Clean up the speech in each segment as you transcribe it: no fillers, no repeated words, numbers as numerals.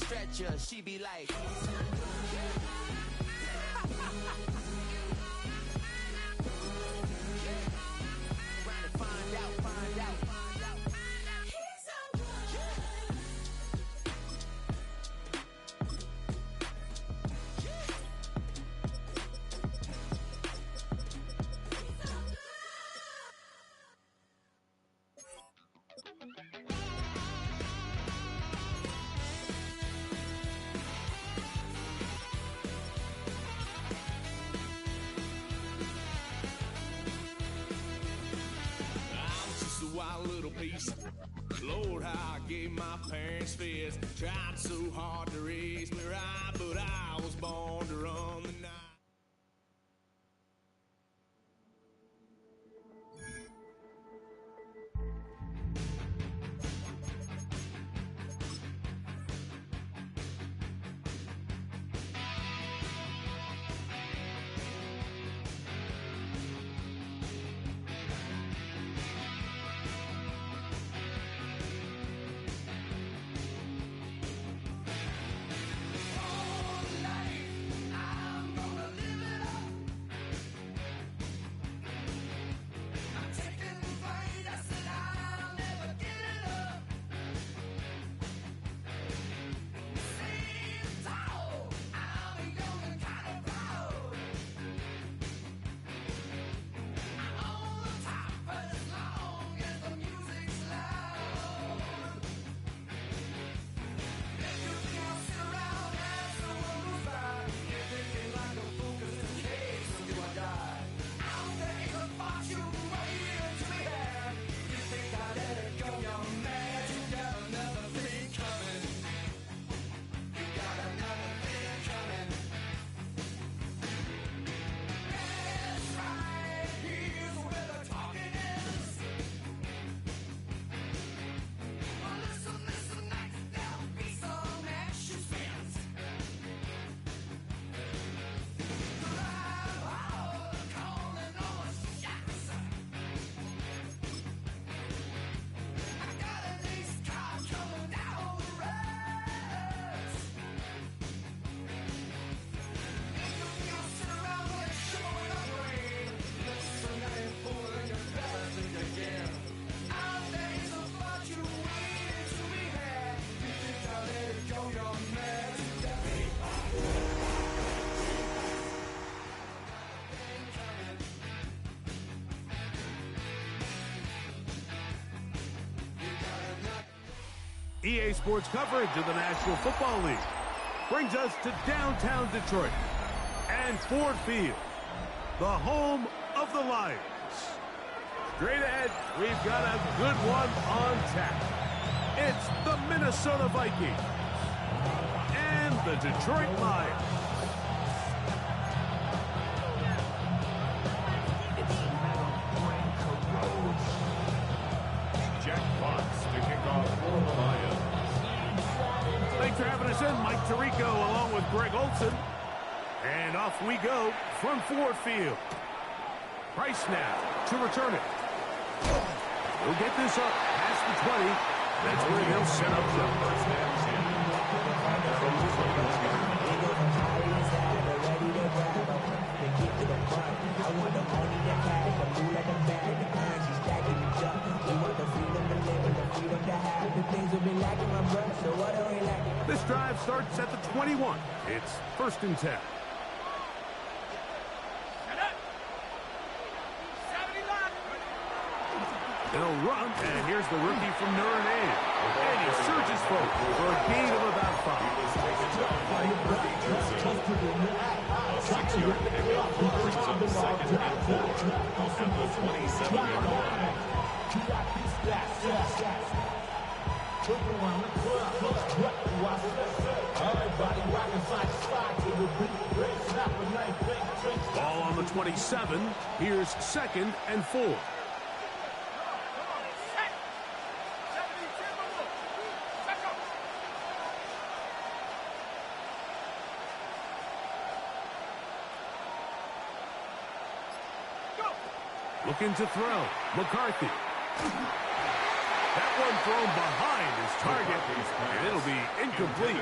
stretcher, she be like. Wild little piece. Lord, how I gave my parents fist. Tried so hard to raise me right, but I was born to run the night. EA Sports coverage of the National Football League brings us to downtown Detroit and Ford Field, the home of the Lions. Straight ahead, we've got a good one on tap. It's the Minnesota Vikings and the Detroit Lions. Thanks for having us in, Mike Tirico, along with Greg Olson. And off we go from Ford Field. Price now to return it. We'll get this up past the 20. That's where he'll set up the first down. This drive starts at the 21. It's 1st and 10. They'll run, and here's the rookie from Notre Dame. And he surges forward for a gain of about 5. 6-yard pickup brings up 2nd and 4 at the 27-yard line. Ball on the 27. Here's 2nd and 4. Looking to throw. McCarthy. That one thrown behind his target, and it'll be incomplete.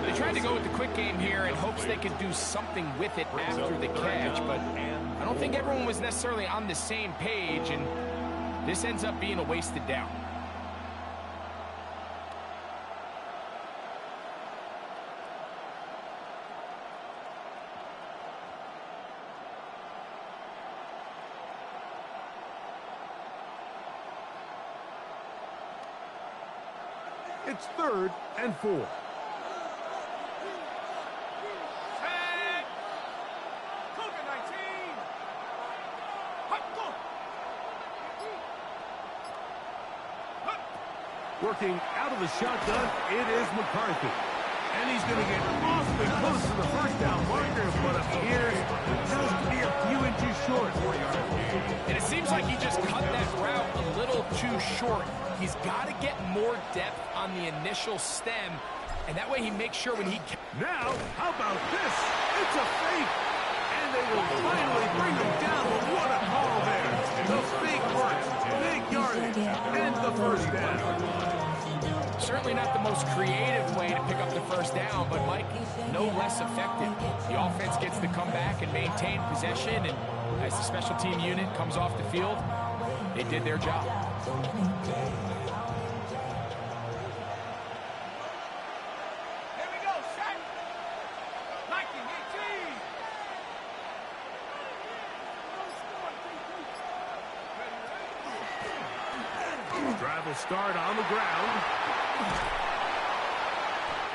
They tried to go with the quick game here in hopes they could do something with it after the catch, but I don't think everyone was necessarily on the same page, and this ends up being a wasted down. It's 3rd and 4. Working out of the shotgun, it is McCarthy. And he's going to get awfully close to the first down marker, but appears just to be a few inches short. And it seems like he just cut that route a little too short. He's got to get more depth on the initial stem, and that way he makes sure when he... Now, how about this? It's a fake. And they will finally bring him down. But what a call there. The fake works, big yardage, and the first down. Certainly not the most creative way to pick up the first down, but Mike, no less effective. The offense gets to come back and maintain possession, and as the special team unit comes off the field, they did their job. Drive will start on the ground.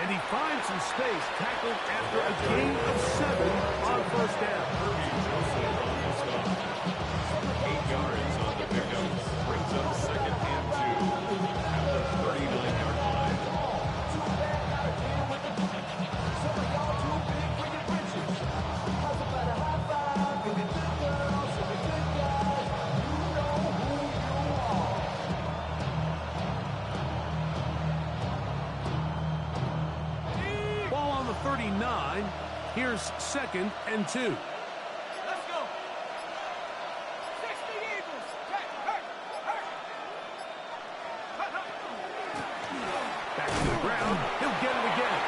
And he finds some space, tackled after a gain of 7 on first down. 8 yards on the pickup. Brings up 2nd and 2 at the 39-yard line. Ball on the 39. Here's 2nd and 2. Let's go. 60 Eagles. Back to the ground. He'll get it again.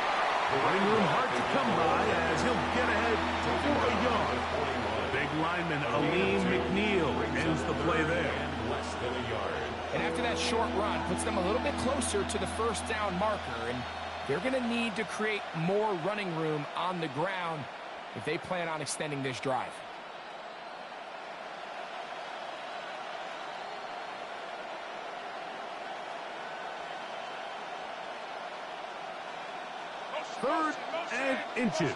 Running room hard to come by as he'll get ahead for a yard. Big lineman Aleem McNeil ends the play there. Less than a yard. And after that short run, puts them a little bit closer to the first down marker, and they're going to need to create more running room on the ground if they plan on extending this drive. Third and inches.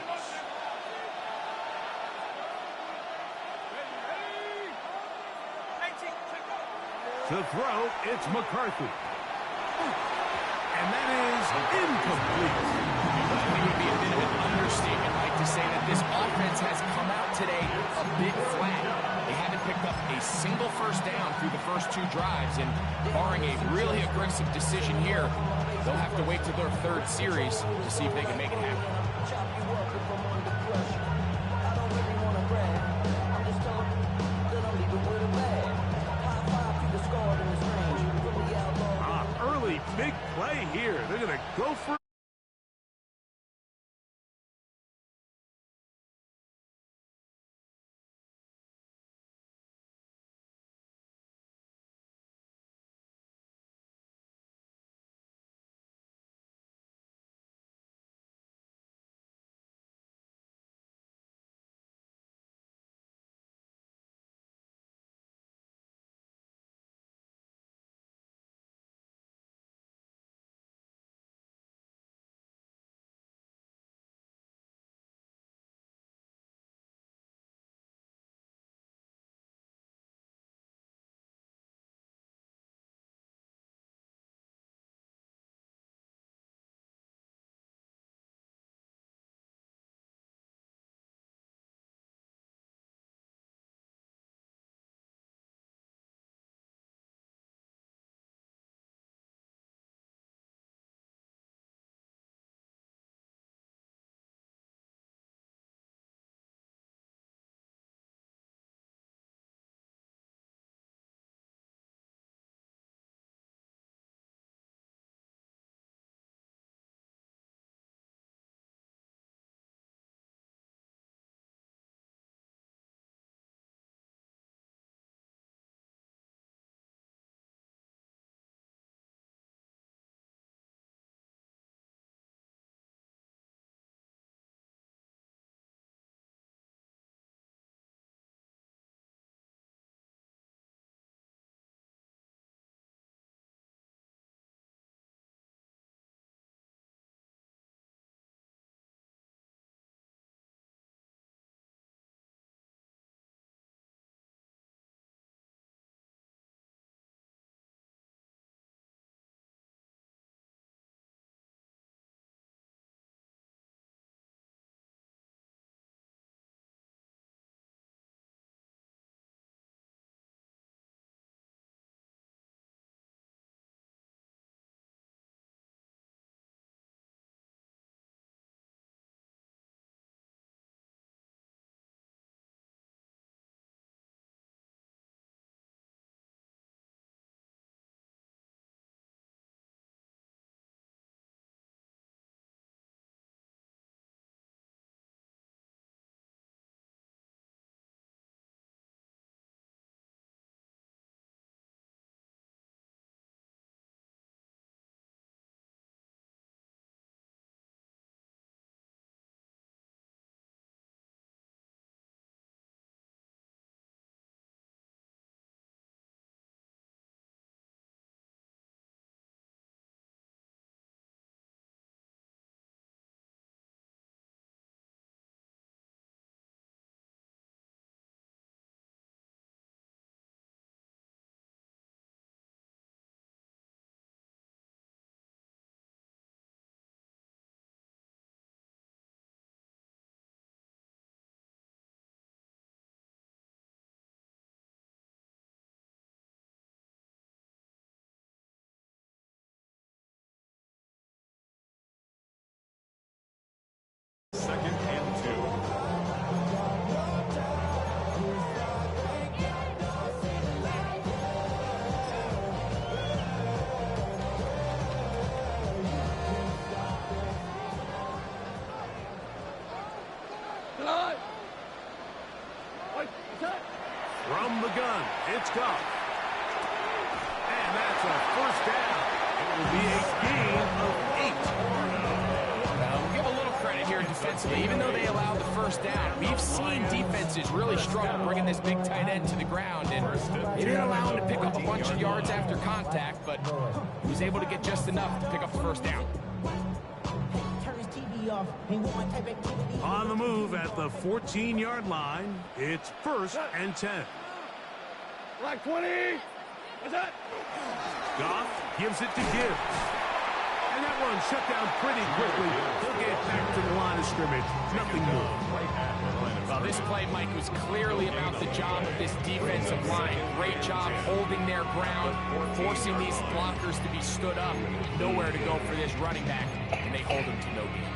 To throw, it's McCarthy. And that is incomplete. I think it would be a bit of an understatement, Mike, to say that this offense has come out today a bit flat. They haven't picked up a single first down through the first 2 drives, and barring a really aggressive decision here, they'll have to wait to their 3rd series to see if they can make it happen. Early big play here. They're going to go for Second and 2. From the gun, it's Goff. And that's a first down. It will be a gain of 8. We'll give a little credit here defensively. Even though they allowed the first down, we've seen defenses really struggle bringing this big tight end to the ground. And they didn't allow him to pick up a bunch of yards after contact, but he was able to get just enough to pick up the first down. On the move at the 14-yard line, it's 1st and 10. Black 20. What's that? Goff gives it to Gibbs. And that one shut down pretty quickly. He'll get back to the line of scrimmage. Nothing more. Well, this play, Mike, was clearly about the job of this defensive line. Great job holding their ground, forcing these blockers to be stood up. Nowhere to go for this running back, and they hold him to no gain.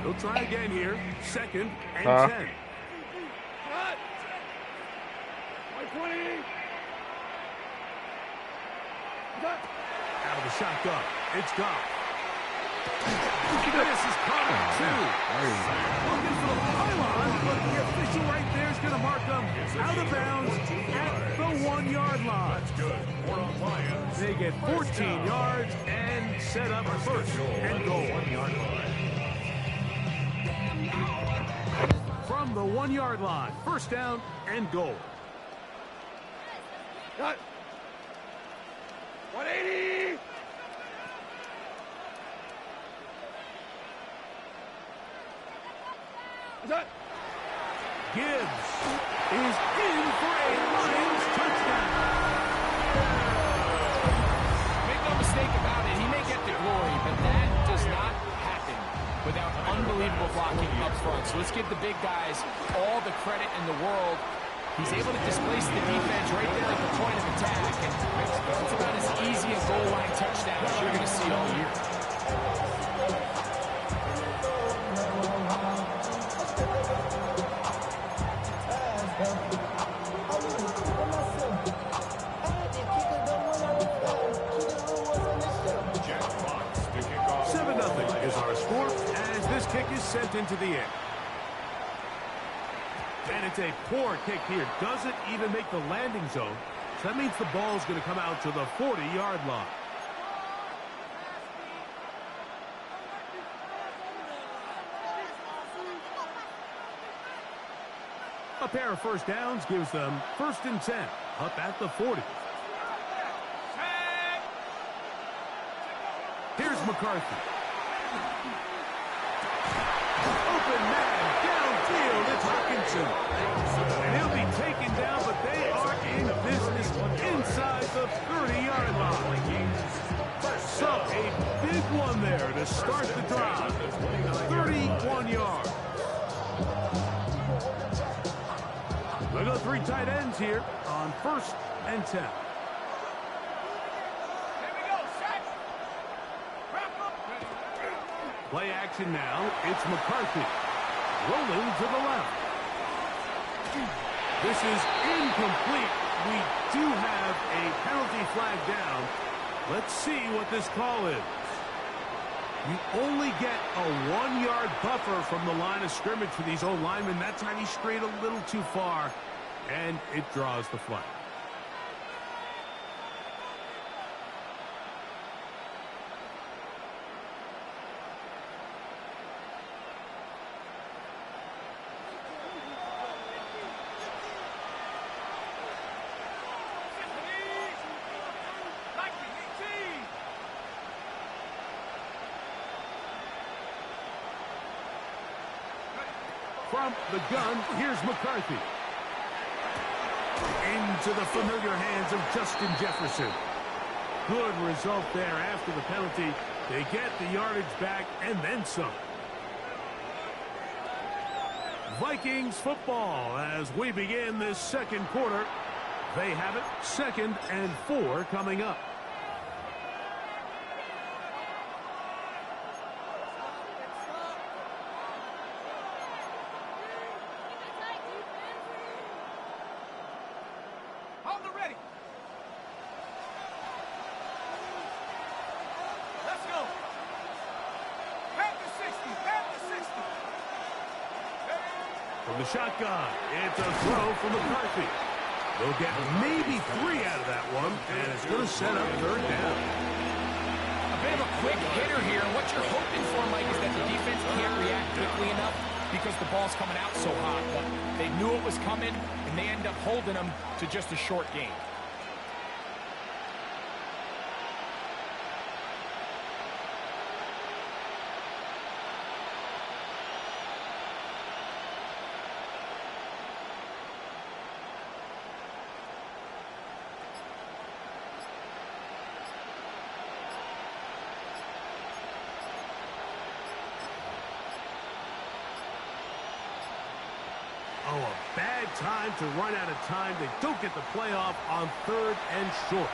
They'll try again here. 2nd and 10. White 20. Out of the shotgun, it's Goff. This is caught looking for the pylon, but the official right there is going to mark them out of bounds at the 1-yard line. They get 14 yards and set up 1st and goal. From the 1-yard line, 1st down and goal. Cut. 180. What's that? Gibbs is in for a Lions touchdown. Make no mistake about it, he may get the glory, but that does not happen without unbelievable blocking up front. So let's give the big guys all the credit in the world. He's able to displace the defense right there at the point of attack. And it's about as easy a goal line touchdown as you're going to see all year. Kick is sent into the air. And it's a poor kick here. Doesn't even make the landing zone. So that means the ball is going to come out to the 40-yard line. A pair of first downs gives them 1st and 10 up at the 40. Here's McCarthy. Open man downfield. It's Hawkinson. And he'll be taken down, but they are in business inside the 30-yard line. So a big one there to start the drive. 31 yards. They go 3 tight ends here on 1st and 10. Play action now. It's McCarthy. Rolling to the left. This is incomplete. We do have a penalty flag down. Let's see what this call is. You only get a 1-yard buffer from the line of scrimmage for these old linemen. That time he strayed a little too far, and it draws the flag. From the gun, here's McCarthy. Into the familiar hands of Justin Jefferson. Good result there after the penalty. They get the yardage back and then some. Vikings football as we begin this second quarter. They have it 2nd and 4 coming up. from the shotgun. It's a throw from McCarthy. They'll get maybe 3 out of that one, and it's going to set up third down. A bit of a quick hitter here. What you're hoping for, Mike, is that the defense can't react quickly enough because the ball's coming out so hot. But they knew it was coming, and they end up holding them to just a short game. Oh, a bad time to run out of time. They don't get the playoff on 3rd and short.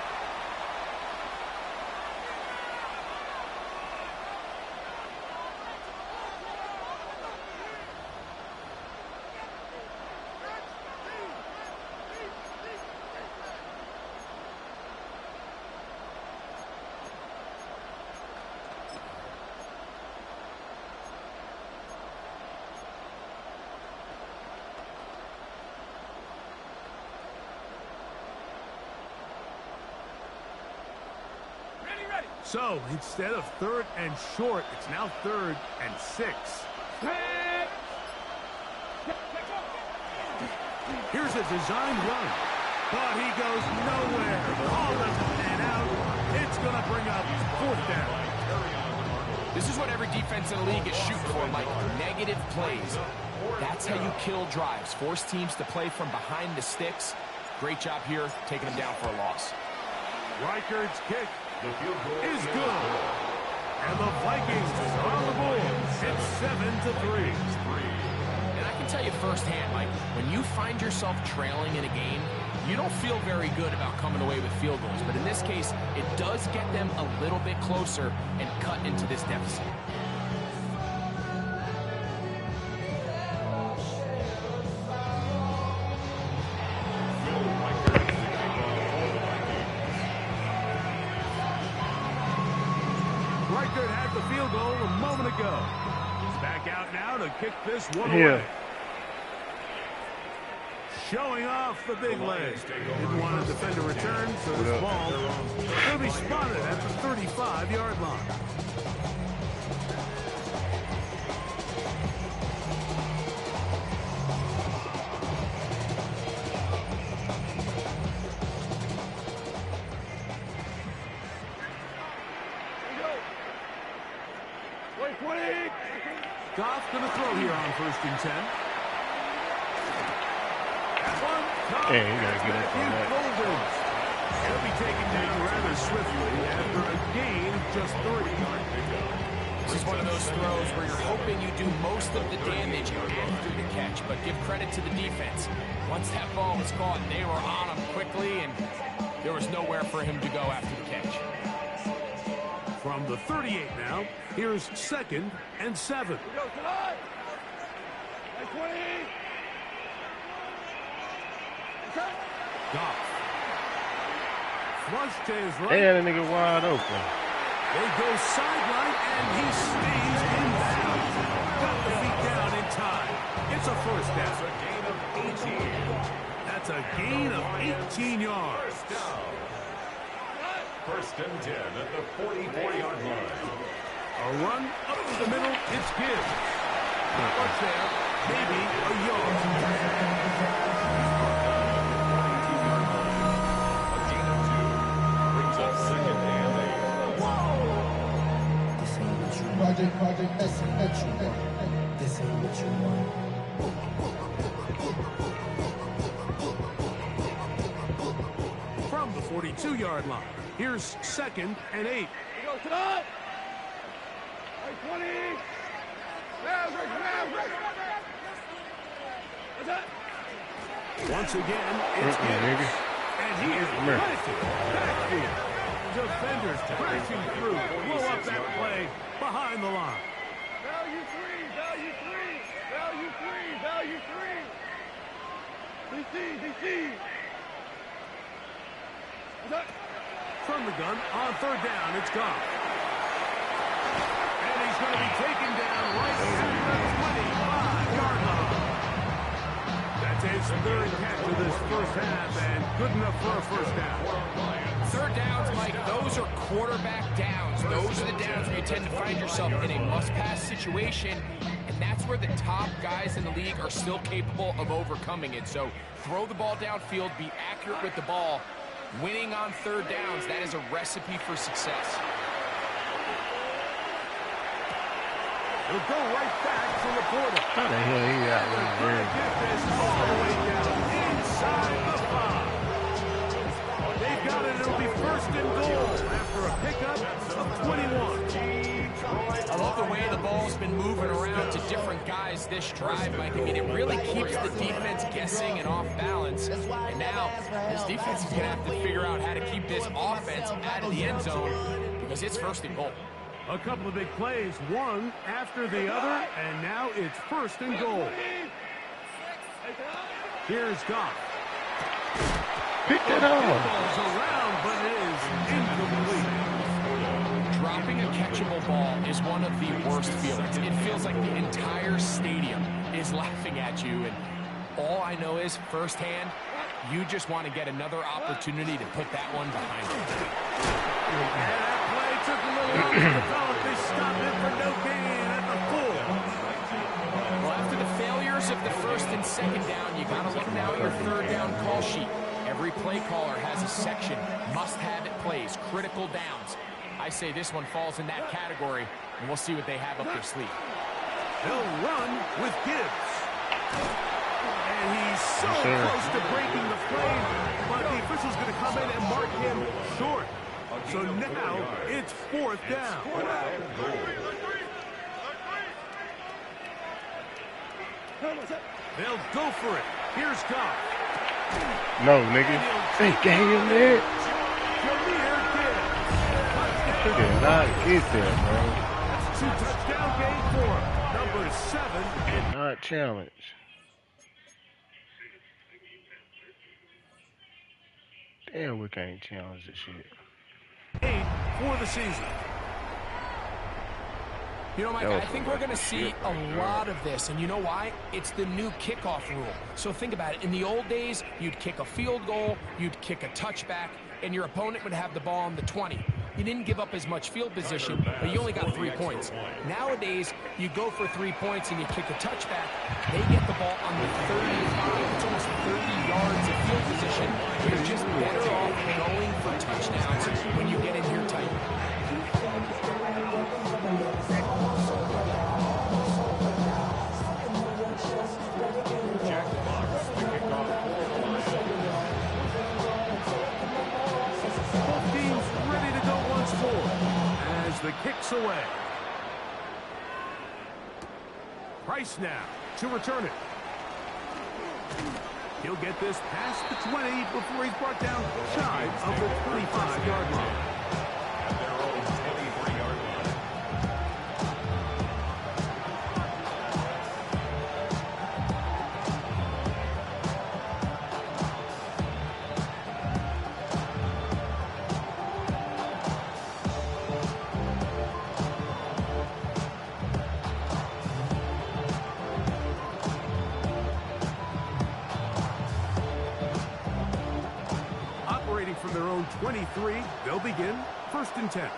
So, instead of 3rd and short, it's now 3rd and 6. Here's a designed run, but he goes nowhere. Ball doesn't pan out. It's going to bring up 4th down. This is what every defense in the league is shooting for, Mike. Negative plays. That's how you kill drives. Force teams to play from behind the sticks. Great job here, taking them down for a loss. Reichard's kick is good. And the Vikings are on the board. It's 7-3. And I can tell you firsthand, Mike, when you find yourself trailing in a game, you don't feel very good about coming away with field goals. But in this case, it does get them a little bit closer and cut into this deficit. Reichard had the field goal a moment ago. He's back out now to kick this one away. Showing off the big leg. Didn't want to defend a return, so this ball will be spotted at the 35-yard line. Goff going to throw here on 1st and 10. Hey, you gotta get up on that. He'll be taken down rather swiftly after a gain of just 3. This is one of those throws where you're hoping you do most of the damage after the catch, but give credit to the defense. Once that ball was caught, they were on him quickly, and there was nowhere for him to go after the catch. From the 38 now, here's 2nd and 7. Goff. Flush to his right. And a nigga wide open. They go sideline, and he stays in bounds. Got the feet down in time. It's a 1st down. That's a gain of 18 yards. 1st and 10 at the 44-yard line. A run up to the middle. It's Gibbs. What's there? Maybe a yard. Project, this ain't what you want. This ain't what you want. From the 42-yard line, here's 2nd and 8. Go tonight. 20. Once again, it's Gibbs. And he is planted backfield. Defenders crashing through. Blow up that play behind the line. Value 3, value 3, value 3, value 3. DC. From the gun, on 3rd down, it's Goff. And he's going to be taken down right at the 25-yard line. third catch of this first half, and good enough for a first down. Third downs, Mike, those are quarterback downs. Those are the downs where you tend to find yourself in a must-pass situation, and that's where the top guys in the league are still capable of overcoming it. So throw the ball downfield, be accurate with the ball. Winning on third downs, that is a recipe for success. He'll go right back to Laporta. How the hell he got one there? Get this all the way down inside the 5. They've got it. It'll be first and goal after a pickup of 21. I love the way the ball's been moving around to different guys this drive, Mike. I mean, it really keeps the defense guessing and off balance. And now this defense is going to have to figure out how to keep this offense out of the end zone because it's first and goal. A couple of big plays, one after the other, and now it's first and goal. Here's Goff. Pick it up. Ball's around, but it is incomplete. Dropping a catchable ball is one of the worst feelings. It feels like the entire stadium is laughing at you, and all I know is firsthand, you just want to get another opportunity to put that one behind you. Took a little longer to develop. They stopped it for no gain at the 4. Well, after the failures of the first and second down, you got to look now at your third down call sheet. Every play caller has a section, must-have it plays, critical downs. I say this one falls in that category, and we'll see what they have up their sleeve. They'll run with Gibbs. And he's so close to breaking the play, but the official's going to come in and mark him short. So now it's fourth down. They'll go for it. Here's Goff. No, nigga. They gave him that. He did not get there, bro. That's a 2-touchdown game for number 7. Not challenge. Damn, we can't challenge this shit. 8 for the season. You know, Mike, I think we're going to see a lot of this, and you know why? It's the new kickoff rule. So think about it. In the old days, you'd kick a field goal, you'd kick a touchback, and your opponent would have the ball on the 20. You didn't give up as much field position, but you only got 3 points. Nowadays, you go for 3 points and you kick a touchback. They get the ball on the 35. It's almost 30 yards of field position. You're just better off going for touchdowns when you get in here tight. The kicks away. Price now to return it. He'll get this past the 20 before he's brought down shy of the 25-yard line. At their own 23-yard line. From their own 23, they'll begin first and 10.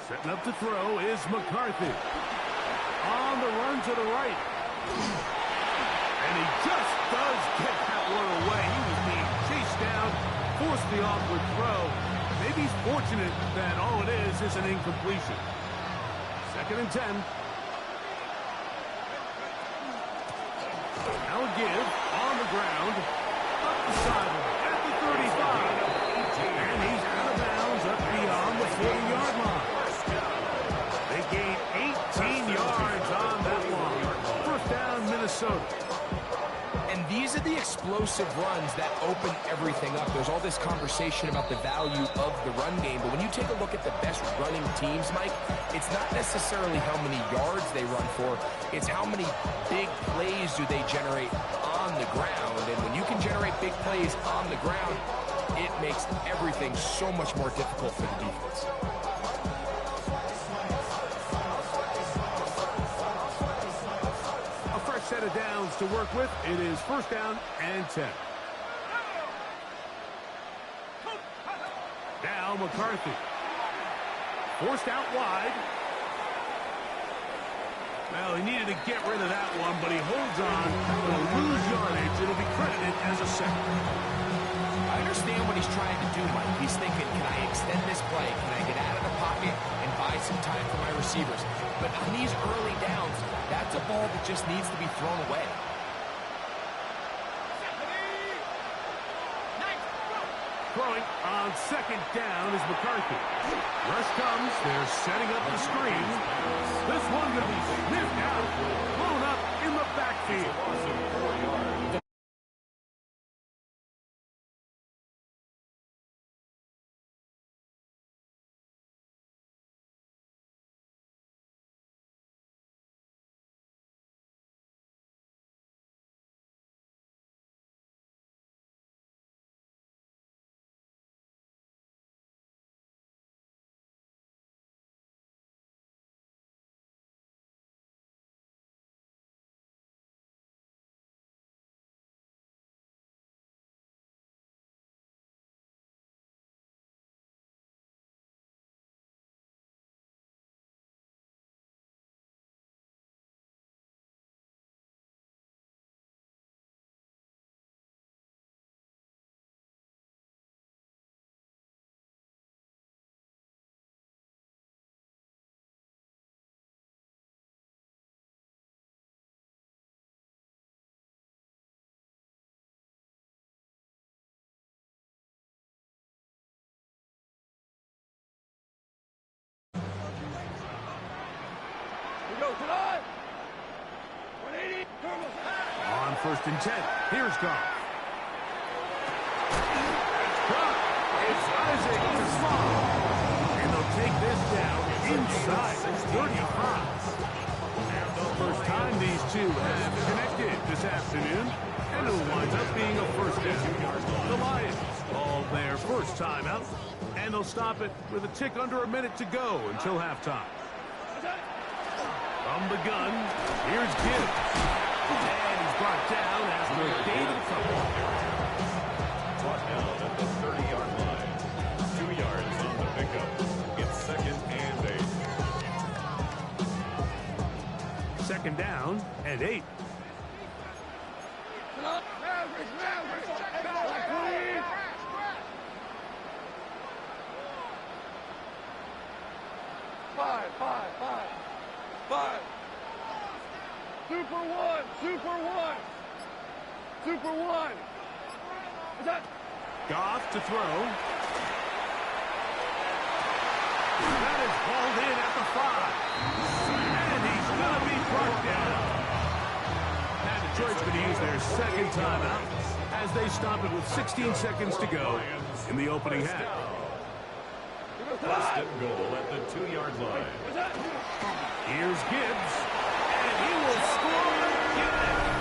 Setting up to throw is McCarthy. On the run to the right. And he just does get that one away. He was being chased down, forced the awkward throw. Maybe he's fortunate that all it is an incompletion. Second and 10. Now a give on the ground. Up the sideline at the 35. And he's out of bounds up beyond the 40-yard line. They gain 18 yards on that one. First down, Minnesota. And these are the explosive runs that open everything up. There's all this conversation about the value of the run game, but when you take a look at the best running teams, Mike, it's not necessarily how many yards they run for, it's how many big plays do they generate on the ground. And when you can generate big plays on the ground, it makes everything so much more difficult for the defense. A fresh set of downs to work with. It is first down and 10. Now McCarthy. Forced out wide. Well, he needed to get rid of that one, but he holds on. Will lose yardage. It'll be credited as a sack. I understand what he's trying to do, Mike. He's thinking, can I extend this play? Can I get out of the pocket and buy some time for my receivers? But on these early downs, that's a ball that just needs to be thrown away. Throwing on second down is McCarthy. Rush comes. They're setting up the screen. This one going to be sniffed out. Blown up in the backfield. On first and 10, here's Goff. It's Isaac to Small. And they'll take this down inside 35. First time these two have connected this afternoon. And it winds up being a first down. The Lions all their first time out. And they'll stop it with a tick under a minute to go until halftime. From the gun, here's Gibbs. And he's brought down after a gain of a couple. Brought down at the 30-yard line. 2 yards on the pickup. It's second and 8. Second down and 8. Five. Super one. Is that? Goff to throw. That is hauled in at the 5. And he's going to be brought down. Now Detroit's going to use their second timeout as they stop it with 16 seconds to go in the opening half. First and goal at the 2-yard line. Here's Gibbs, and he will score again.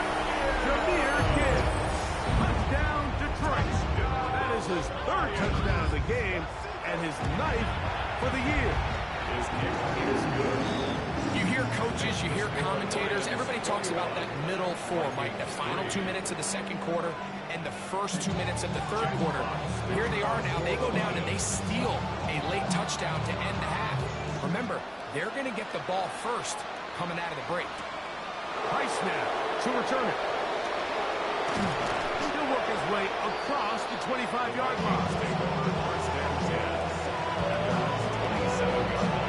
Jameer Gibbs, touchdown Detroit. That is his third touchdown of the game and his 9th for the year. His kick is good. You hear coaches, you hear commentators, everybody talks about that middle four, Mike, the final 2 minutes of the second quarter and the first 2 minutes of the third quarter. Here they are now. They go down and they steal a late touchdown to end the half. Remember, they're going to get the ball first coming out of the break. High snap to return it. He'll work his way across the 25-yard line. First and 10. At the 27-yard line.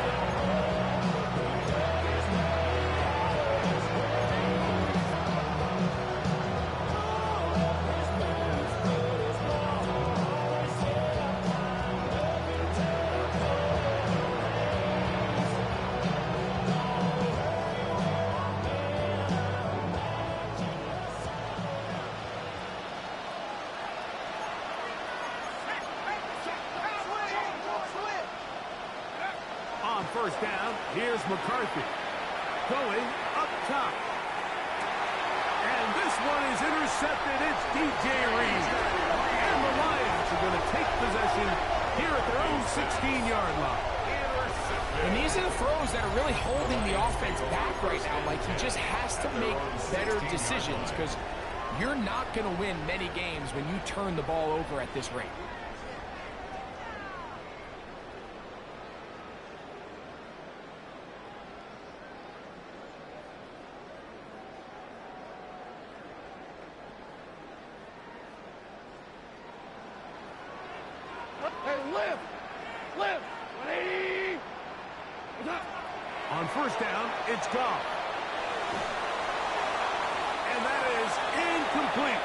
First down, here's McCarthy. Going up top. And this one is intercepted. It's DJ Reed. And the Lions are going to take possession here at their own 16-yard line. And these are the throws that are really holding the offense back right now. Like, he just has to make better decisions because you're not going to win many games when you turn the ball over at this rate. Hey, lift! Lift! 180! On first down, it's Goff. And that is incomplete.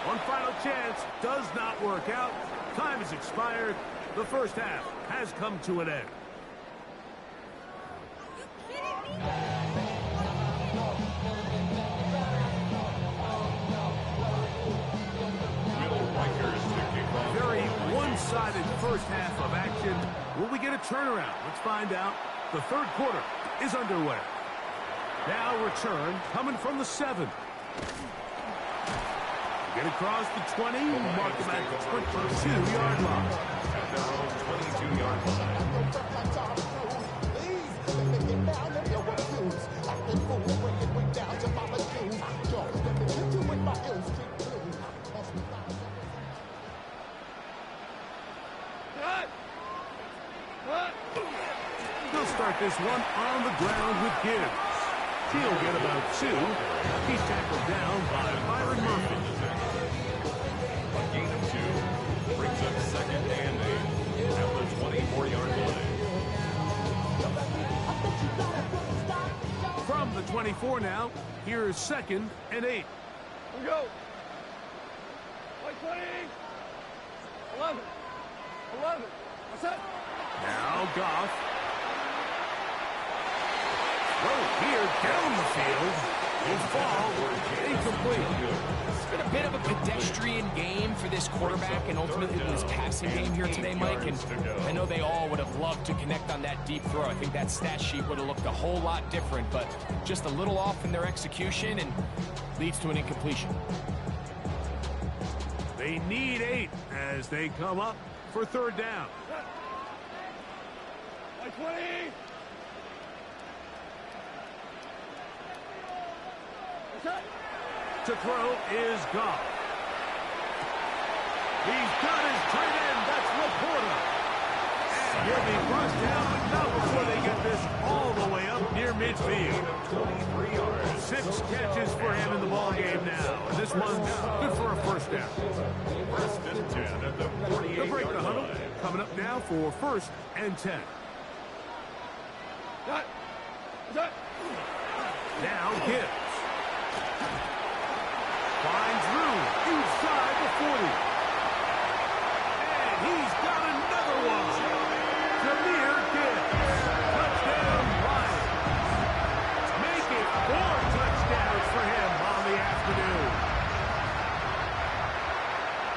One final chance does not work out. Time has expired. The first half has come to an end. Very one-sided first half of action. Will we get a turnaround? Let's find out. The third quarter is underway. Now return coming from the 7. Get across the 20, mark them at the 22-yard line. At their own 22-yard line. They'll start this one on the ground with Gibbs. He'll get about 2. He's tackled down by Byron Murphy. A gain of 2 brings up second and 8 at the 24-yard line. From the 24 now, here is second and 8. Here we go. 20. 11. 11. What's that? Now Goff. Throw here down the field. Will fall. Incomplete. It's been a bit of a pedestrian game for this quarterback and ultimately this passing game here today, Mike. And I know they all would have loved to connect on that deep throw. I think that stat sheet would have looked a whole lot different, but just a little off in their execution and leads to an incompletion. They need 8 as they come up for third down. 20. To throw is Goff. He's got his tight end. That's Laporta. And he'll be brought down, but not before they get this all the way up near midfield. 23 yards. 6 catches for him in the ball game now. And this one's good for a first down. First and 10 at the They'll break the 48-yard huddle. line. Coming up now for first and 10. Now Gibbs. Finds room inside the 40. And he's got another one. Jameer Gibbs. Touchdown Lions. Make it 4 touchdowns for him on the afternoon.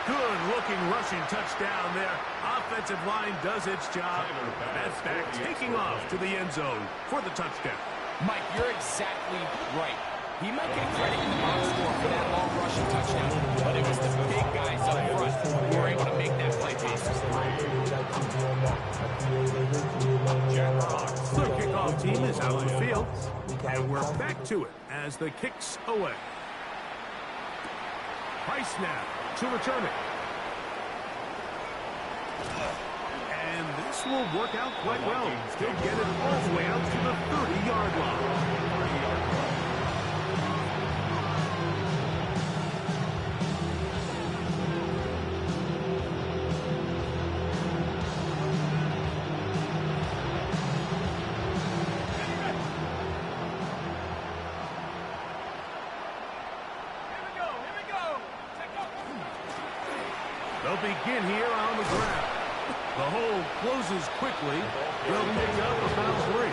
Good-looking rushing touchdown there. Offensive line does its job. That's back taking off to the end zone for the touchdown. Mike, you're exactly right. He might get credit in the box score for that long rushing touchdown, but it was the big guys up front who were able to make that play possible. The kickoff team is out on the field, and we're back to it as the kick's away. Price now to return it. And this will work out quite well. Still get it all the way out to the 30-yard line. They'll begin here on the ground. The hole closes quickly. They'll pick up about 3.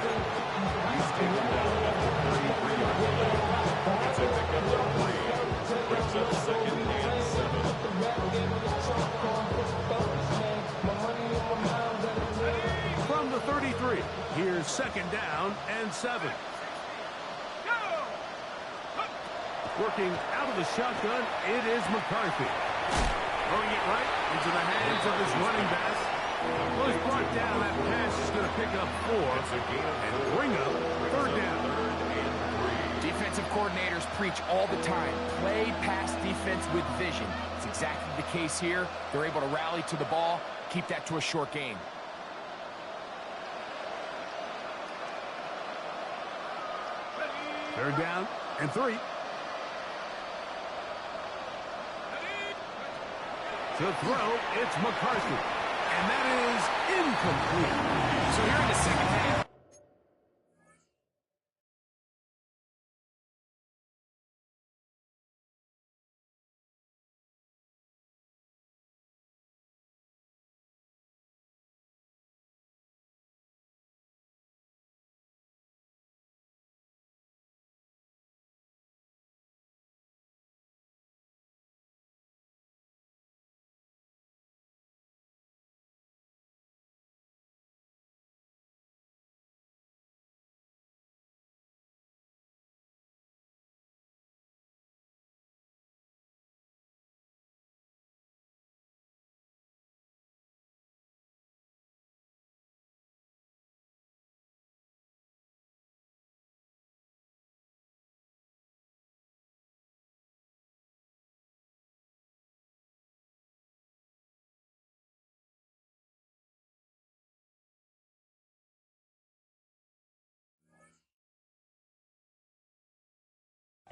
He's taken down at the 33-yard line. It's a pickup of 3. Brings up second and 7. From the 33, here's second down and 7. Working out of the shotgun, it is McCarthy. Throwing it right into the hands of this running back. Well, he's brought down. That pass is going to pick up 4 and bring up 3rd down. Defensive coordinators preach all the time. Play pass defense with vision. It's exactly the case here. They're able to rally to the ball, keep that to a short gain. Third down and 3. To throw, it's McCarthy. And that is incomplete. So here in the second half.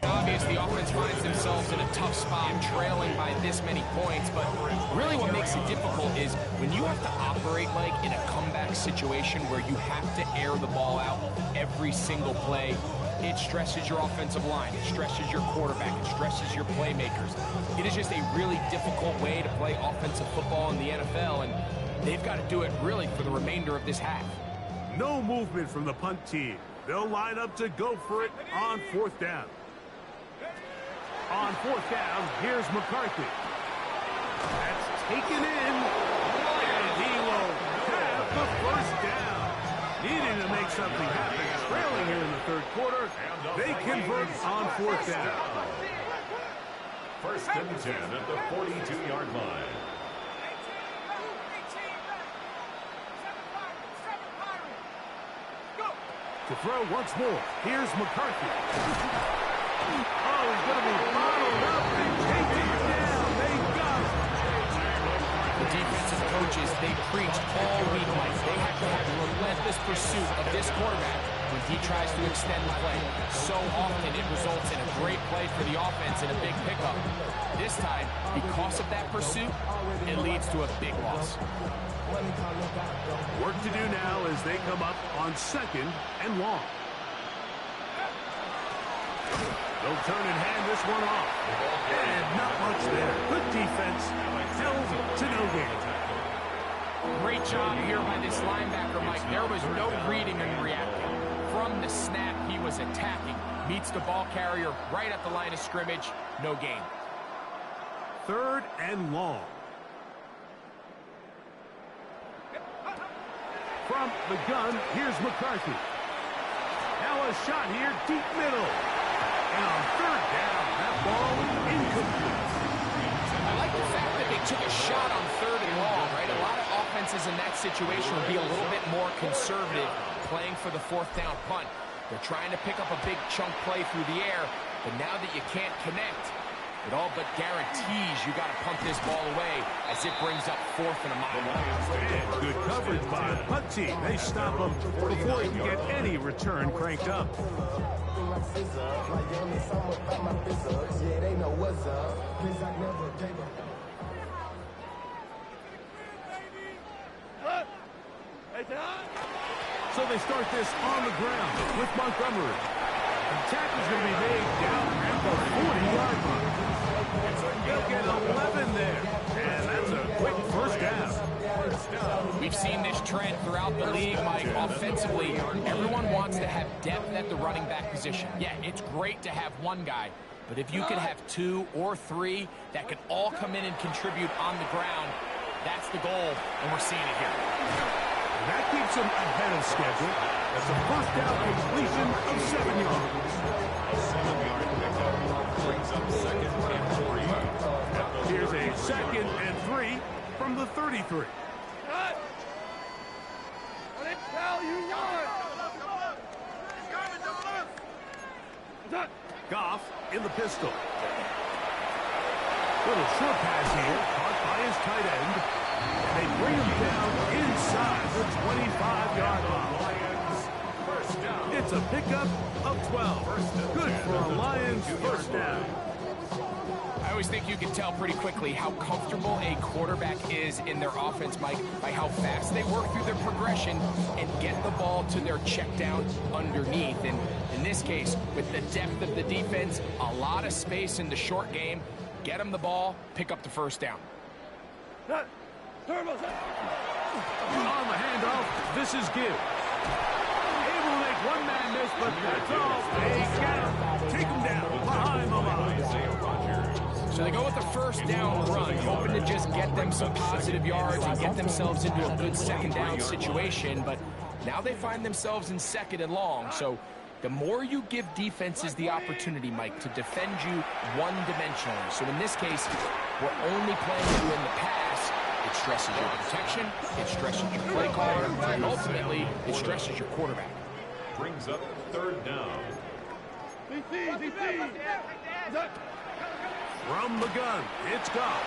Obviously, the offense finds themselves in a tough spot, trailing by this many points, but really what makes it difficult is when you have to operate like in a comeback situation where you have to air the ball out every single play, it stresses your offensive line, it stresses your quarterback, it stresses your playmakers. It is just a really difficult way to play offensive football in the NFL, and they've got to do it really for the remainder of this half. No movement from the punt team. They'll line up to go for it on 4th down. On 4th down, here's McCarthy. That's taken in, and he will have the 1st down. Needing to make something happen, trailing here in the 3rd quarter. They convert on 4th down. 1st and 10 at the 42-yard line. To throw once more, here's McCarthy. Oh, he's going to be bottled up and taken down. They got it. The defensive coaches, they preached all week like they have to have a relentless pursuit of this quarterback when he tries to extend the play. So often it results in a great play for the offense and a big pickup. This time, because of that pursuit, it leads to a big loss. Work to do now as they come up on 2nd and long. They'll turn and hand this one off. And not much there. Good defense. Held to no gain. Great job here by this linebacker, Mike. There was no reading and reacting. From the snap, he was attacking. Meets the ball carrier right at the line of scrimmage. No gain. 3rd and long. From the gun, here's McCarthy. Now a shot here, deep middle. And on 3rd down, that ball incomplete. I like the fact that they took a shot on 3rd and long, right? A lot of offenses in that situation will be a little bit more conservative playing for the 4th down punt. They're trying to pick up a big chunk play through the air, but now that you can't connect, it all but guarantees you got to punt this ball away as it brings up 4th and a mile. And good coverage by the punt team. They stop him before he can get any return cranked up. So they start this on the ground with Montgomery. The tackle's going to be made down at the 40-yard line. They'll get 11 there, and that's a quick 1st down. We've seen this trend throughout the league, Mike. Offensively, everyone wants to have depth at the running back position. Yeah, it's great to have one guy, but if you can have 2 or 3 that can all come in and contribute on the ground, that's the goal, and we're seeing it here. That keeps him ahead of schedule. That's a 1st down completion of 7 yards. A 7-yard pickup brings up 2nd and 3. Here's a 2nd and the 33. Cut. Cal, you run. Goff in the pistol. Little short pass here, caught by his tight end. And they bring him down inside the 25-yard line. It's a pickup of 12. Good for a Lions first down. I always think you can tell pretty quickly how comfortable a quarterback is in their offense, Mike, by how fast they work through their progression and get the ball to their check down underneath. And in this case, with the depth of the defense, a lot of space in the short game, get them the ball, pick up the first down. Cut. Turbo. On the handoff, this is Gibbs. Able to make one man miss, but that's all. They get him. Take him down behind the line. So they go with the first down run, hoping to just get them some positive yards and get themselves into a good second down situation, but now they find themselves in second and long. So the more you give defenses the opportunity, Mike, to defend you one-dimensionally. So in this case, we're only playing you in the pass. It stresses your protection, it stresses your play caller, and ultimately, it stresses your quarterback. Brings up third down. From the gun, it's Goff.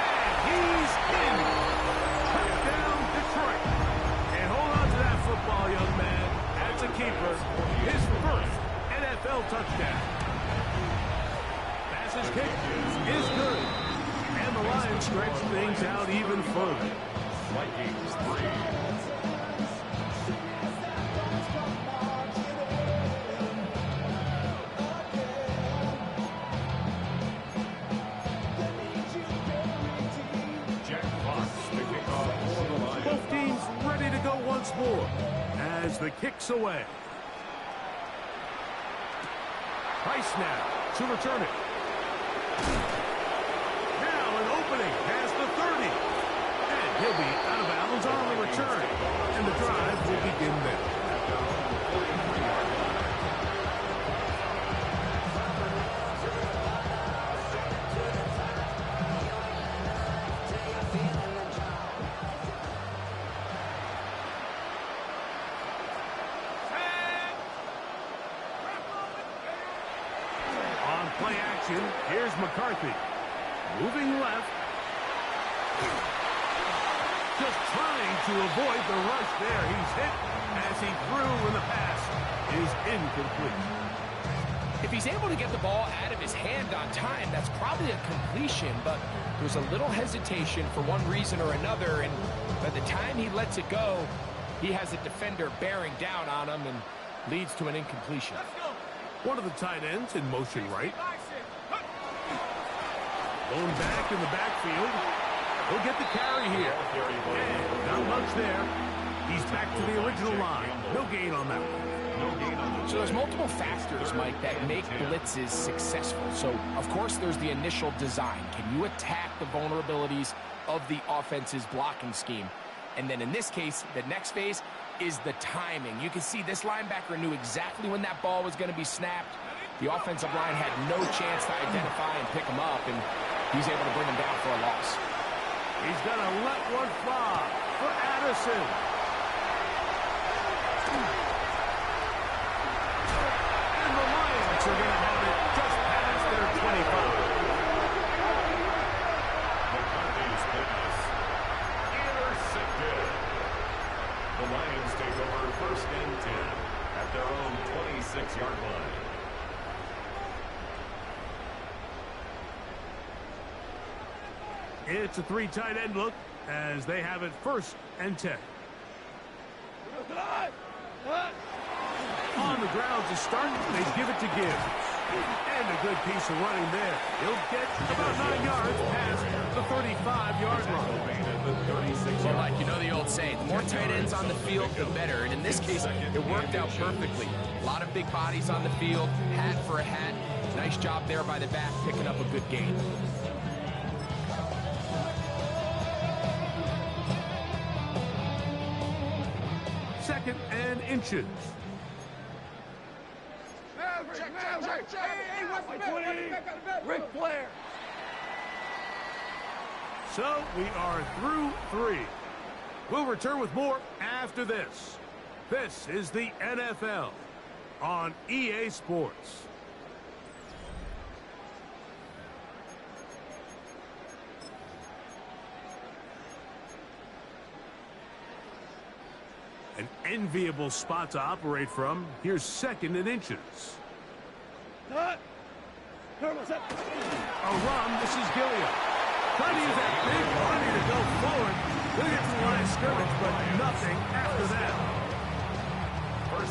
And he's in. Touchdown, Detroit. And hold on to that football, young man. That's a keeper. His first NFL touchdown. Passes kick is good. And the Lions stretch things out even further. Vikings 3. Both teams ready to go once more as the kick's away. Price now to return it. Now an opening past the 30. And he'll be out of bounds on the return. And the drive will begin there. Play action. Here's McCarthy. Moving left. Just trying to avoid the rush there. He's hit as he threw when the pass is incomplete. If he's able to get the ball out of his hand on time, that's probably a completion, but there's a little hesitation for one reason or another, and by the time he lets it go, he has a defender bearing down on him and leads to an incompletion. One of the tight ends in motion right. Going back in the backfield. He'll get the carry here. And not much there. He's back to the original line. No gain on that one. So there's multiple factors, Mike, that make blitzes successful. So, of course, there's the initial design. Can you attack the vulnerabilities of the offense's blocking scheme? And then in this case, the next phase is the timing. You can see this linebacker knew exactly when that ball was going to be snapped. The offensive line had no chance to identify and pick him up, and he's able to bring him down for a loss. He's going to let one fly for Addison. And the Lions are going to have it just past their 25. McCarthy's fitness intercepted. The Lions take over first and 10 at their own 26-yard line. It's a three tight end look as they have it first and 10. On the ground to start, they give it to Gibbs. And a good piece of running there. He'll get about 9 yards past the 35-yard line. Well, Mike, you know the old saying, the more tight ends on the field, the better. And in this case, it worked out perfectly. A lot of big bodies on the field, hat for a hat. Nice job there by the back, picking up a good gain. Second and inches. Ric Flair. So we are through 3. We'll return with more after this. This is the NFL on EA Sports. An enviable spot to operate from. Here's 2nd and inches. A run. This is Gilliam. Trying to use that big body to go forward. Going to get to the line of scrimmage, but nothing after that.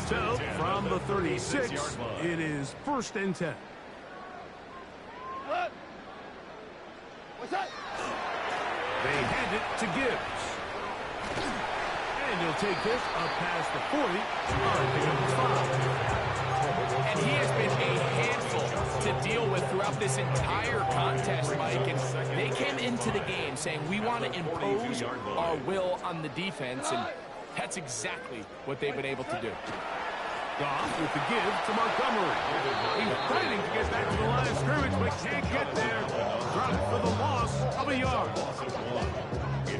So, from the 36, it is 1st and 10. What's that? They hand it to Gibbs. And he'll take this up past the 40 on the 5. And he has been a handful to deal with throughout this entire contest, Mike. And they came into the game saying, we want to impose our will on the defense, and that's exactly what they've been able to do. Goff with the give to Montgomery. He's fighting to get back to the line of scrimmage, but can't get there. Dropped for the loss of a yard.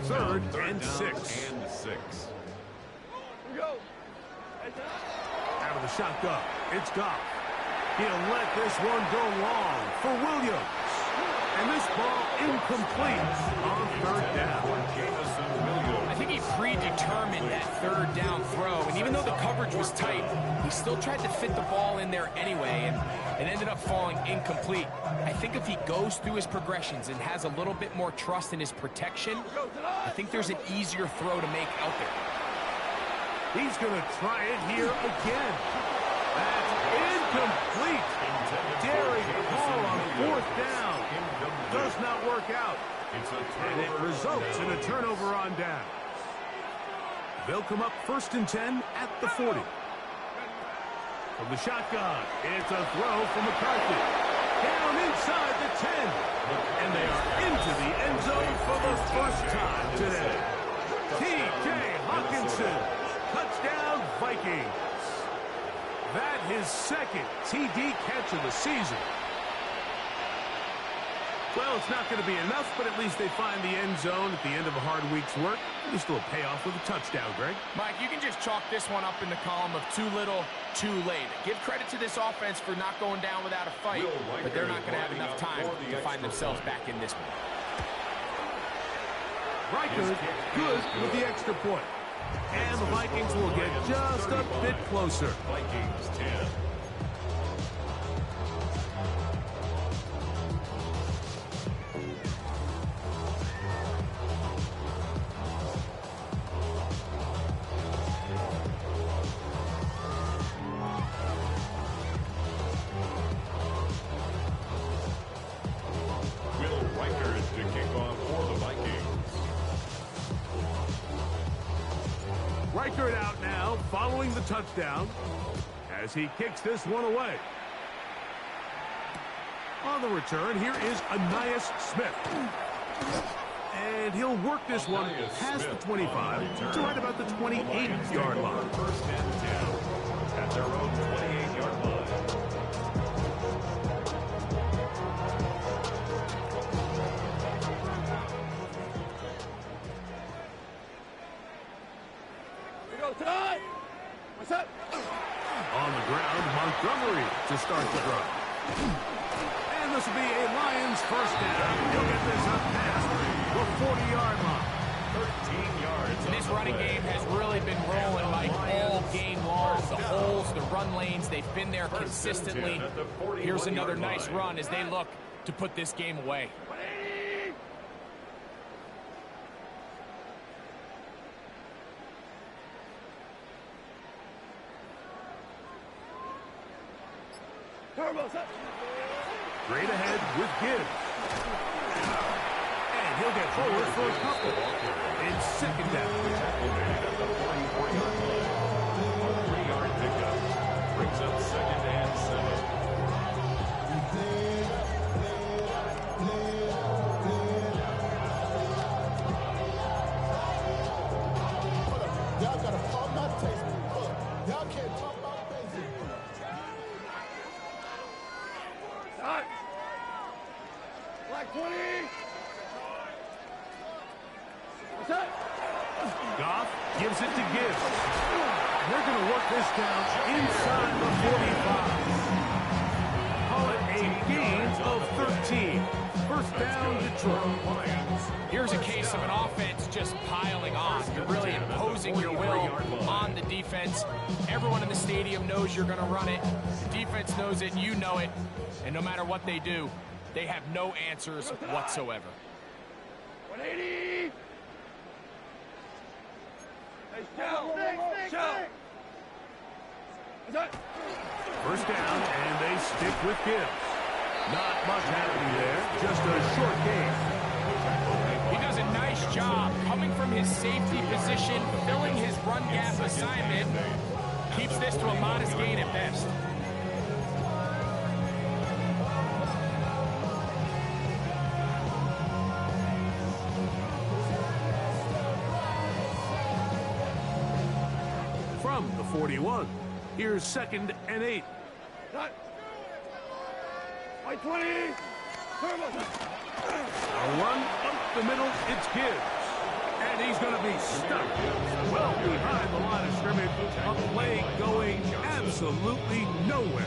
3rd and 6. Go. Out of the shotgun, it's Goff. He'll let this one go long for Williams. And this ball incomplete on 3rd down. I think he predetermined that 3rd down throw, and even though the coverage was tight, he still tried to fit the ball in there anyway, and it ended up falling incomplete. I think if he goes through his progressions and has a little bit more trust in his protection, I think there's an easier throw to make out there. He's going to try it here again. That's incomplete. Daring ball on 4th down. Does not work out. And it results in a turnover on down. They'll come up 1st and 10 at the 40. From the shotgun, it's a throw from McCarthy. Down inside the 10. And they are into the end zone for the first time today. T.J. Hawkinson. Touchdown, Vikings. That his 2nd TD catch of the season. Well, it's not going to be enough, but at least they find the end zone at the end of a hard week's work. At least a little payoff with a touchdown, Greg. Mike, you can just chalk this one up in the column of too little, too late. Give credit to this offense for not going down without a fight, but they're not going to have enough time to find themselves back in this one. Riker good with the extra point. And the Vikings will get just a bit closer. Vikings 10. Will Riker to kick off for the Vikings. Riker out now, following the touchdown, as he kicks this one away. On the return, here is Ainias Smith. And he'll work this one past the 25 to right about the 28-yard line. 1st and 10 at their own 28-yard line. Tonight. What's up? On the ground, Montgomery to start the drive. And this will be a Lions first down. He'll get this up past the 40-yard line. 13 yards. And this running game has really been rolling, Mike, all game long. The holes, the run lanes, they've been there consistently. Here's another nice run as they look to put this game away. Straight ahead with Gibbs. And he'll get forward for a couple. In 2nd down. At the 44-yard line. A 3-yard pickup brings up 2nd and 7. Y'all gotta calm my taste. Look, y'all can't talk about basic. Black 20. What's that? Goff gives it to Gibbs. They're going to work this down inside the 45. Call it a gain of 13. First down, Detroit. Here's a case of an offense just piling on. You're really imposing your will on the defense. Everyone in the stadium knows you're going to run it. The defense knows it, you know it. And no matter what they do, they have no answers whatsoever. 180. Hey, shout. What's that? First down, and they stick with Gibbs. Not much happening there, just a short game. He does a nice job coming from his safety position, filling his run gap assignment. Keeps this to a modest gain at best. From the 41, here's 2nd and 8. That. White 20. Turbo. A run up the middle, it's Gibbs. And he's going to be stuck well behind the line of scrimmage. A play going absolutely nowhere.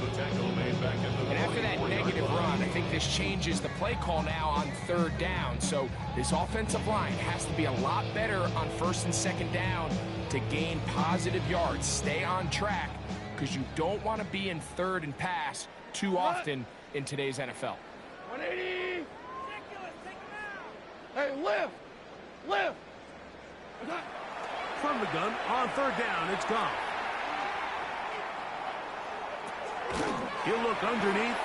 And after that negative run, I think this changes the play call now on 3rd down. So this offensive line has to be a lot better on 1st and 2nd down to gain positive yards. Stay on track, because you don't want to be in 3rd and pass too often in today's NFL. 180. Hey, lift. What's that? From the gun, on 3rd down, it's gone. He'll look underneath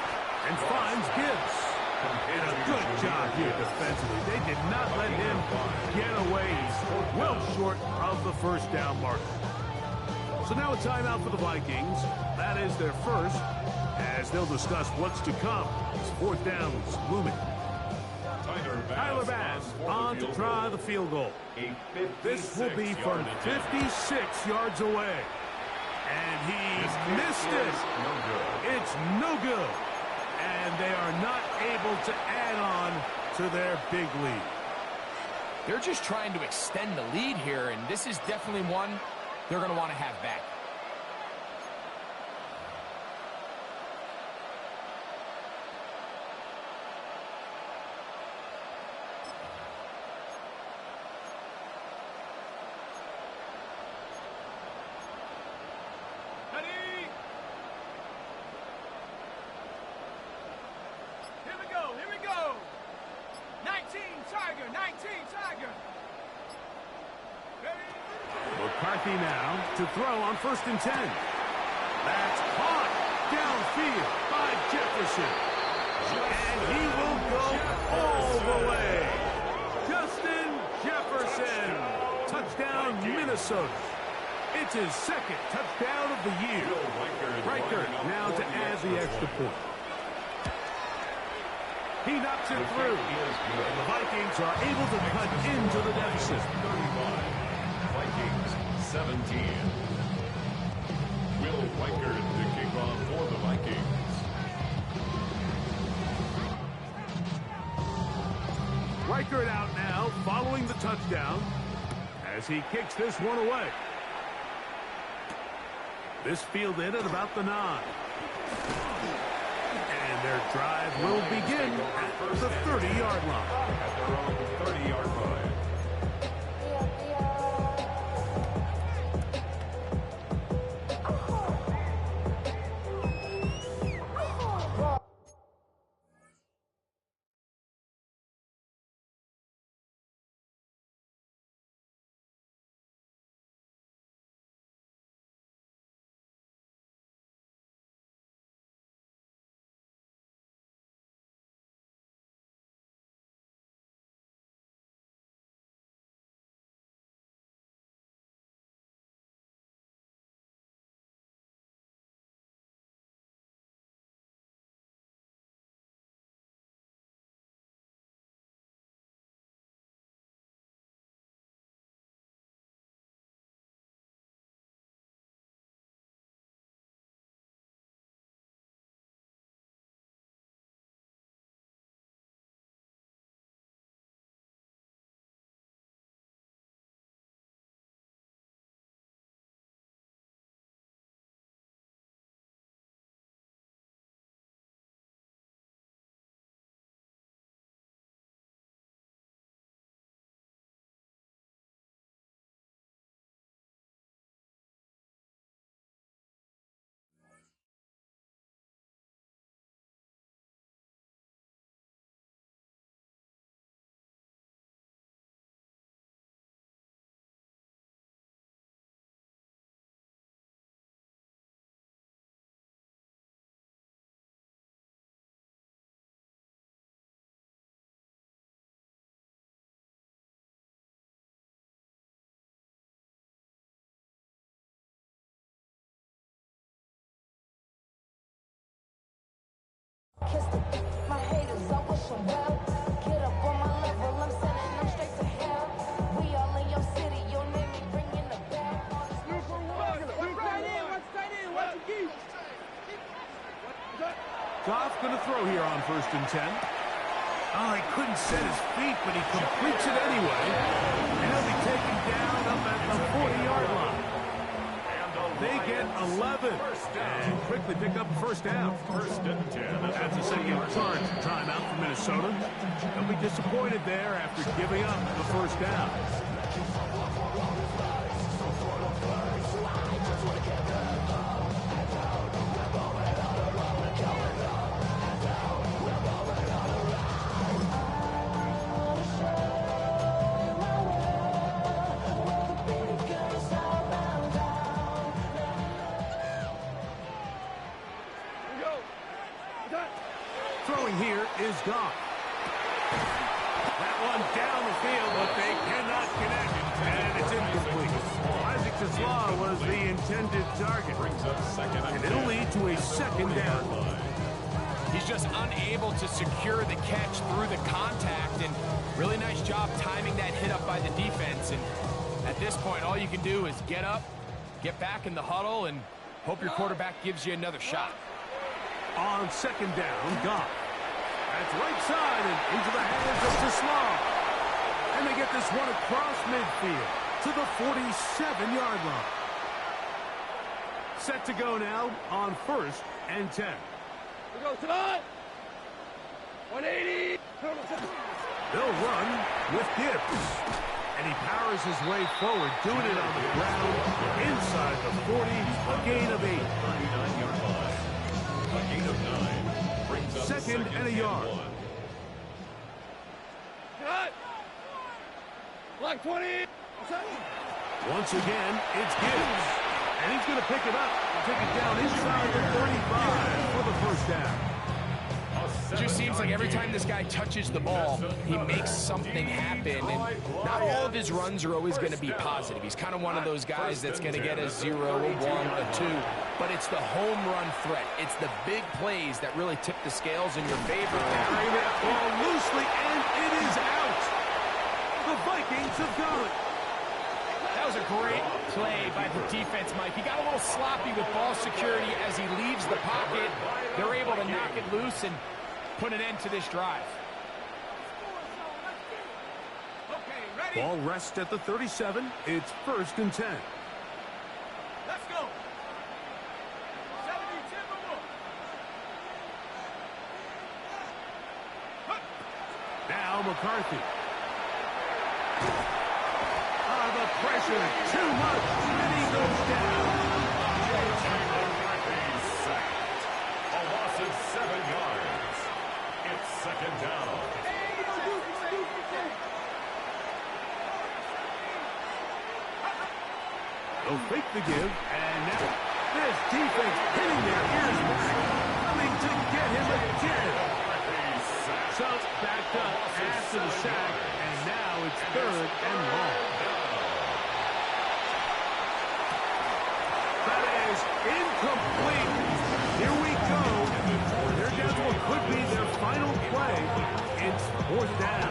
and finds Gibbs. And a good job here defensively. They did not let him get away. He's well short of the 1st down marker. So now a timeout for the Vikings. That is their first, as they'll discuss what's to come. It's 4th downs looming. Tyler Bass on to try the field goal. This will be from 56 yards away. And he missed it. It's no good. And they are not able to add on to their big lead. They're just trying to extend the lead here, and this is definitely one they're going to want to have back. McCarthy now to throw on 1st and 10. That's caught downfield by Jefferson. And he will go all the way. Justin Jefferson. Touchdown, Minnesota. It's his 2nd touchdown of the year. Riker now to add the extra point. He knocks it through. And the Vikings are able to cut into the deficit. 35. Vikings 17. Will Riker to kick off for the Vikings. Riker out now following the touchdown as he kicks this one away. This fielded at about the 9. And their drive will begin at the 30-yard line. At their own 30-yard line. wishing well. Get up on my level, I'm sending them straight to hell. We all in your city, your name ain't ringing the bell. Watch your key. Goff going to throw here on 1st and 10. Oh, he couldn't set his feet, but he completes it anyway. And he'll be taken down up at the 40-yard line. They get 11 and quickly pick up a first down. 1st and 10. That's a second charge timeout for Minnesota. They'll be disappointed there after giving up the first down. Throwing here is Goff. That one down the field, but they cannot connect. And it's incomplete. Isaac Tesla was the intended target. And it'll lead to a second down. He's just unable to secure the catch through the contact, and really nice job timing that hit up by the defense. And at this point, all you can do is get up, get back in the huddle, and hope your quarterback gives you another shot. On second down, Goff. That's right side and into the hands of Tesla. And they get this one across midfield to the 47-yard line. Set to go now on 1st and 10. We go tonight. 180. They'll run with Gibbs. And he powers his way forward, doing it on the ground inside the 40, a gain of 8. 39-yard line. A gain of 9 brings up Second and a yard. Tonight. Block 20. Once again, it's Gibbs. And he's going to pick it up. Take it down inside the 35 for the first down. It just seems like every time this guy touches the ball, he makes something happen. And not all of his runs are always going to be positive. He's kind of one of those guys that's going to get a 0, a 1, a 2. But it's the home run threat. It's the big plays that really tip the scales in your favor. Carrying that ball loosely, and it is out. The Vikings have got it. That was a great play by the defense, Mike. He got a little sloppy with ball security as he leaves the pocket. They're able to knock it loose and put an end to this drive. Okay, ready? Ball rests at the 37. It's 1st and 10. Let's go. 70, 10 more. Now McCarthy. The pressure, too much, and he goes down. A loss of 7 yards. It's second down. They'll fake the give, and now this defense hitting their ears back, coming to get him again. So backed up after the sack, and now it's 3rd and long. That is incomplete. Here we go. They're down to what could be their final play. It's 4th down.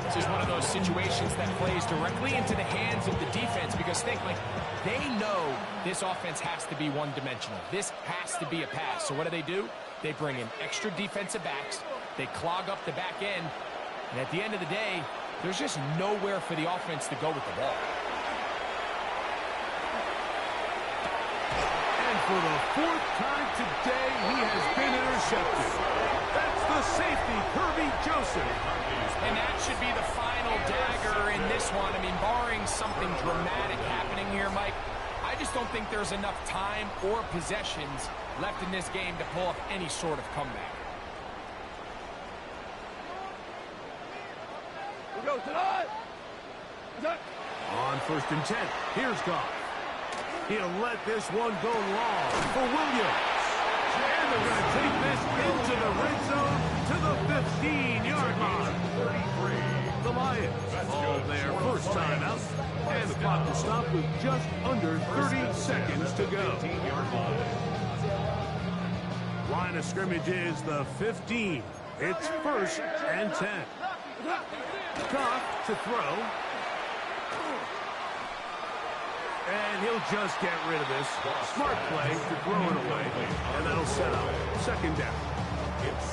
This is one of those situations that plays directly into the hands of the defense because think, like, they know this offense has to be one-dimensional. This has to be a pass. So what do? They bring in extra defensive backs. They clog up the back end. And at the end of the day, there's just nowhere for the offense to go with the ball. For the 4th time today, he has been intercepted. That's the safety, Kirby Joseph. And that should be the final dagger in this one. I mean, barring something dramatic happening here, Mike, I just don't think there's enough time or possessions left in this game to pull off any sort of comeback. We go tonight. On 1st and 10, here's Goff. He'll let this one go long for Williams. And they're going to take this into the red zone to the 15-yard line. The Lions all their first time out. And the clock will stop with just under 30 seconds to go. Line of scrimmage is the 15. It's 1st and 10. Goff to throw. And he'll just get rid of this. Smart play to throw it away. And that'll set up 2nd down.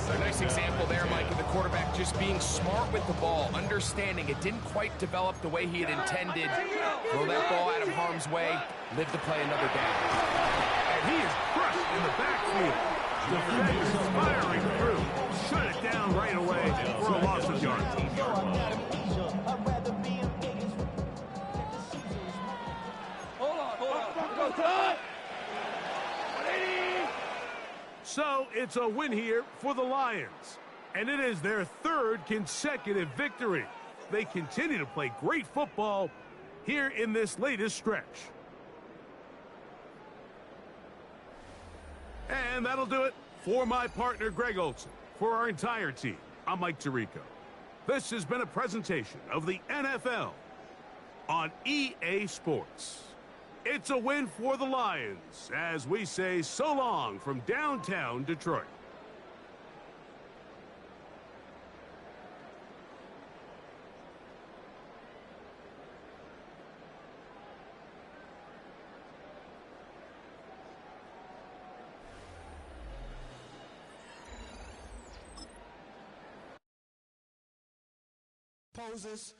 A nice example there, Mike, of the quarterback just being smart with the ball, understanding it didn't quite develop the way he had intended. Throw that ball out of harm's way, live to play another down. And he is crushed in the backfield. Defenders firing through. Shut it down right away for a loss of yards. So it's a win here for the Lions. And it is their 3rd consecutive victory. They continue to play great football here in this latest stretch. And that'll do it for my partner, Greg Olson. For our entire team, I'm Mike Tirico. This has been a presentation of the NFL on EA Sports. It's a win for the Lions as we say so long from downtown Detroit. Poses.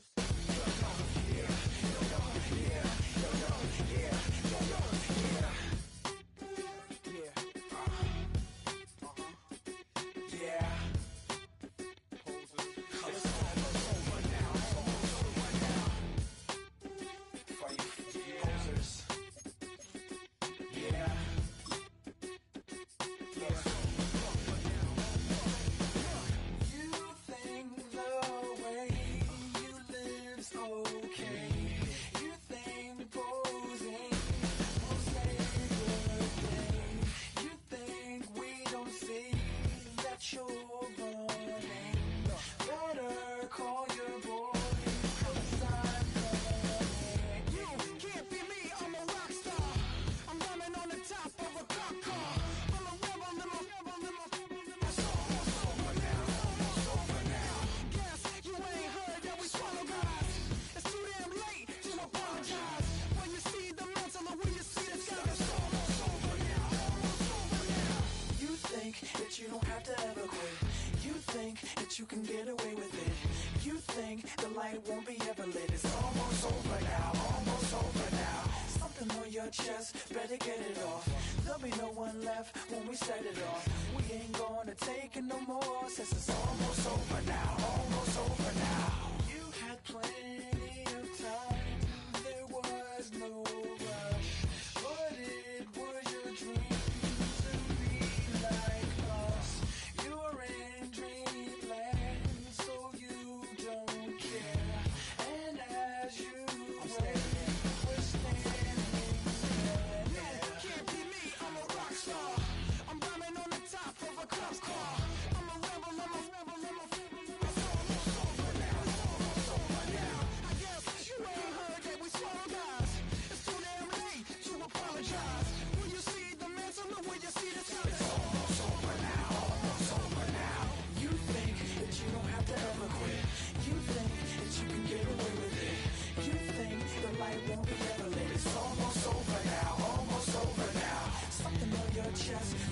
You don't have to ever quit. You think that you can get away with it. You think the light won't be ever lit. It's almost over now, almost over now. Something on your chest, better get it off. There'll be no one left when we set it off. We ain't gonna take it no more, since it's almost over now, almost over now. You had plenty of time, there was no rush, but it was your dream.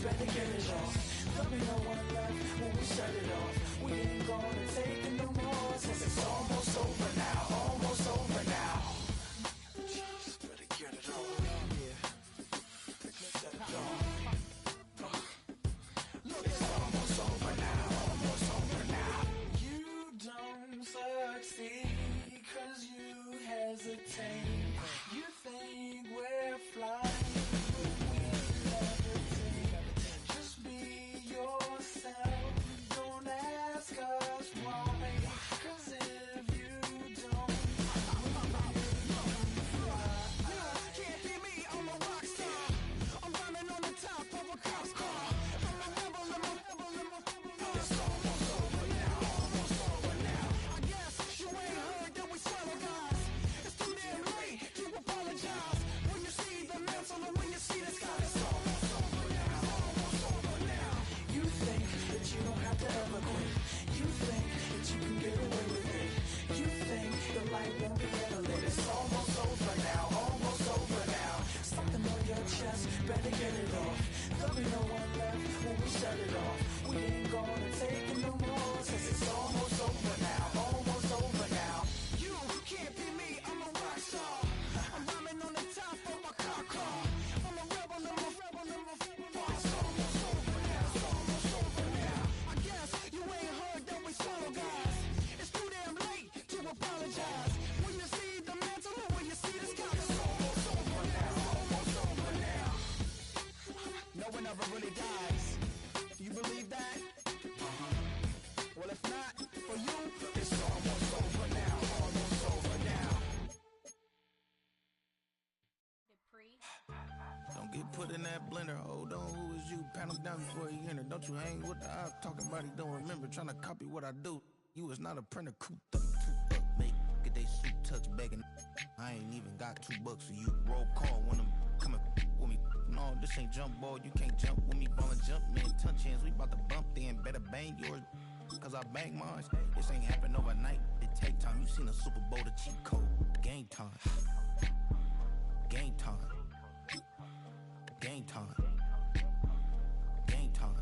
Better get it off. There'll be no one left when we shut it off. We ain't gonna take it no more, since it's almost over now, almost over now. Just better get it off. Yeah. Set it off. Look, it's almost over now, almost over now. You don't succeed 'cause you hesitate. You think we're flying. You think that you don't have to ever quit. light won't be ever lit. It's almost over now, almost over now. Something on your chest, better get it off. There'll be no one left when we shut it off. We ain't gonna take it no more, since it's almost over now, almost over now. You can't be me, I'm a rock star. I'm rhyming on the top of my car. I'm a rebel, number four. It's almost over now, it's almost over now. I guess you ain't heard that we solo guys. It's too damn late to apologize. When you see the mantle, when you see the sky, it's almost over now, almost over now. No one ever really dies. Do you believe that? Well, if not, for you, it's almost over now, almost over now. Don't get put in that blender. Hold on, who is you? Pat him down before he enter. Don't you hang with the ops talking about he don't remember. Trying to copy what I do. You is not a printer. Cooped up, make get they suit tucks begging. I ain't even got $2 for you. Roll call when I'm coming with me. No, this ain't jump ball. You can't jump with me. Ballin' jump, man. Touch hands. We bout to bump then. Better bang yours. Cause I bang mine. This ain't happen overnight. It take time. You seen a Super Bowl, the cheat code. Game time. Game time. Game time. Game time.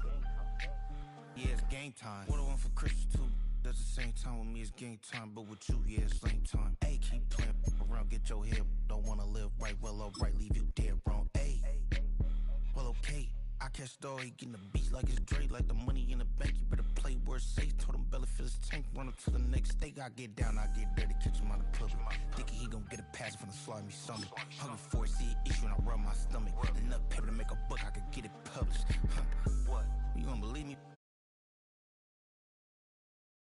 Yeah, it's game time. What I want for Christmas too. That's the same time with me, it's game time. But with you, yeah, it's lame time. Hey, keep playing around, get your head. Don't wanna live right, well, alright, leave you dead wrong. Hey, well, okay. I catch the dog, he getting the beats like it's Dre, like the money in the bank. You better play where it's safe. Told him belly fill his tank, run up to the next steak. I get down, I get dirty, catch him on the club. Thinking he gon' get a pass from the slide me something. Hungry for it, see an issue and I rub my stomach. Enough paper to make a book, I could get it published. What? You gonna believe me?